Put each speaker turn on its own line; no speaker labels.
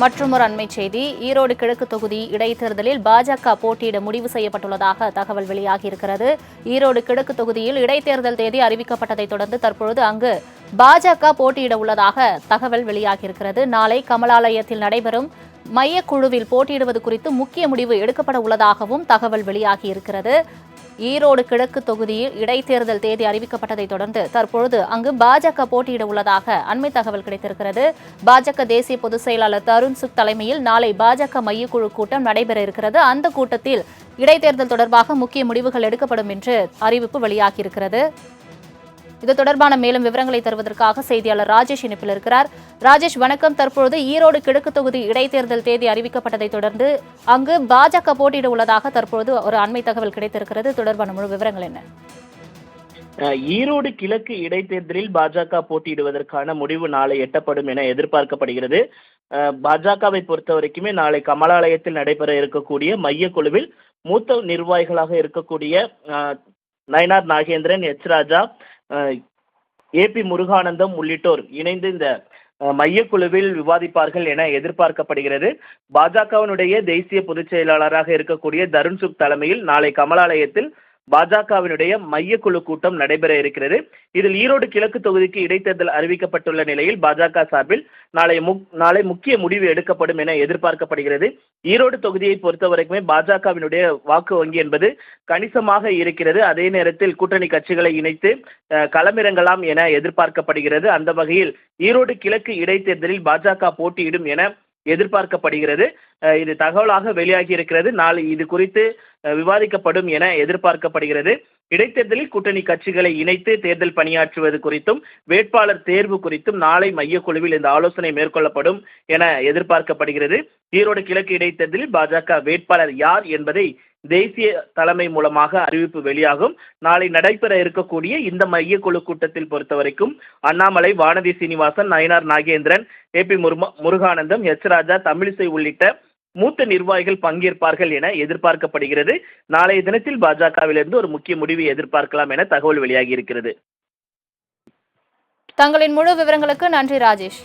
மற்றொரு அண்மை செய்தி. ஈரோடு கிழக்கு தொகுதி இடைத்தேர்தலில் பாஜக போட்டியிட முடிவு செய்யப்பட்டுள்ளதாக தகவல் வெளியாகியிருக்கிறது. ஈரோடு கிழக்கு தொகுதியில் இடைத்தேர்தல் தேதி அறிவிக்கப்பட்டதைத் தொடர்ந்து தற்பொழுது அங்கு பாஜக போட்டியிட உள்ளதாக தகவல் வெளியாகியிருக்கிறது. நாளை கமலாலயத்தில் நடைபெறும் மையக்குழுவில் போட்டியிடுவது குறித்து முக்கிய முடிவு எடுக்கப்பட உள்ளதாகவும் தகவல் வெளியாகியிருக்கிறது. ஈரோடு கிழக்கு தொகுதியில் இடைத்தேர்தல் தேதி அறிவிக்கப்பட்டதைத் தொடர்ந்து தற்பொழுது அங்கு பாஜக போட்டியிட உள்ளதாக அண்மை தகவல் கிடைத்திருக்கிறது. பாஜக தேசிய பொதுச் செயலாளர் தருண் சுக் தலைமையில் நாளை பாஜக மையக்குழு கூட்டம் நடைபெற இருக்கிறது. அந்த கூட்டத்தில் இடைத்தேர்தல் தொடர்பாக முக்கிய முடிவுகள் எடுக்கப்படும் என்று அறிவிப்பு வெளியாகியிருக்கிறது. இது தொடர்பான மேலும் விவரங்களை தருவதற்காக செய்தியாளர் ராஜேஷ் இணைப்பில் இருக்கிறார். ராஜேஷ், வணக்கம். தற்பொழுது ஈரோடு கிழக்கு தொகுதி இடைத்தேர்தல் தேதி அறிவிக்கப்பட்டதை தொடர்ந்து அங்கு பாஜக போட்டியிட உள்ளதாக தற்பொழுது ஒரு அண்மை தகவல் கிடைத்திருக்கிறது. தொடர்பான முழு விவரங்கள் என்ன?
ஈரோடு கிழக்கு இடைத்தேர்தலில் பாஜக போட்டியிடுவதற்கான முடிவு நாளை எட்டப்படும் என எதிர்பார்க்கப்படுகிறது. பாஜகவை பொறுத்த வரைக்குமே நாளை கமலாலயத்தில் நடைபெற இருக்கக்கூடிய மையக்குழுவில் மூத்த நிர்வாகிகளாக இருக்கக்கூடிய நயினார் நாகேந்திரன், எச் ராஜா, ஏபி முருகானந்தம் உள்ளிட்டோர் இணைந்து இந்த மையக்குழுவில் விவாதிப்பார்கள் என எதிர்பார்க்கப்படுகிறது. பாஜகவினுடைய தேசிய பொதுச் செயலாளராக இருக்கக்கூடிய தருண் சுக் தலைமையில் நாளை கமலாலயத்தில் பாஜகவினுடைய மையக்குழு கூட்டம் நடைபெற இருக்கிறது. இதில் ஈரோடு கிழக்கு தொகுதிக்கு இடைத்தேர்தல் அறிவிக்கப்பட்டுள்ள நிலையில் பாஜக சார்பில் நாளை முக்கிய முடிவு எடுக்கப்படும் என எதிர்பார்க்கப்படுகிறது. ஈரோடு தொகுதியை பொறுத்தவரைக்குமே பாஜகவினுடைய வாக்கு வங்கி என்பது கணிசமாக இருக்கிறது. அதே நேரத்தில் கூட்டணி கட்சிகளை இணைத்து களமிறங்கலாம் என எதிர்பார்க்கப்படுகிறது. அந்த வகையில் ஈரோடு கிழக்கு இடைத்தேர்தலில் பாஜக போட்டியிடும் என எதிர்பார்க்கப்படுகிறது. இது தகவலாக வெளியாகி இருக்கிறது. நாளை இது குறித்து விவாதிக்கப்படும் என எதிர்பார்க்கப்படுகிறது. இடைத்தேர்தலில் கூட்டணி கட்சிகளை இணைத்து தேர்தல் பணியாற்றுவது குறித்தும் வேட்பாளர் தேர்வு குறித்தும் நாளை மையக்குழுவில் இந்த ஆலோசனை மேற்கொள்ளப்படும் என எதிர்பார்க்கப்படுகிறது. ஈரோடு கிழக்கு இடைத்தேர்தலில் பாஜக வேட்பாளர் யார் என்பதை தேசிய தலைமை மூலமாக அறிவிப்பு வெளியாகும். நாளை நடைபெற இருக்கக்கூடிய இந்த மையக்குழு கூட்டத்தில் பொறுத்தவரைக்கும் அண்ணாமலை, வானதி சீனிவாசன், நயினார் நாகேந்திரன், ஏபி முருகானந்தம், எச் ராஜா, தமிழிசை உள்ளிட்ட மூத்த நிர்வாகிகள் பங்கேற்பார்கள் என எதிர்பார்க்கப்படுகிறது. நாளைய தினத்தில் பாஜகவிலிருந்து ஒரு முக்கிய முடிவை எதிர்பார்க்கலாம் என தகவல் வெளியாகி இருக்கிறது.
தங்களின் முழு விவரங்களுக்கு நன்றி ராஜேஷ்.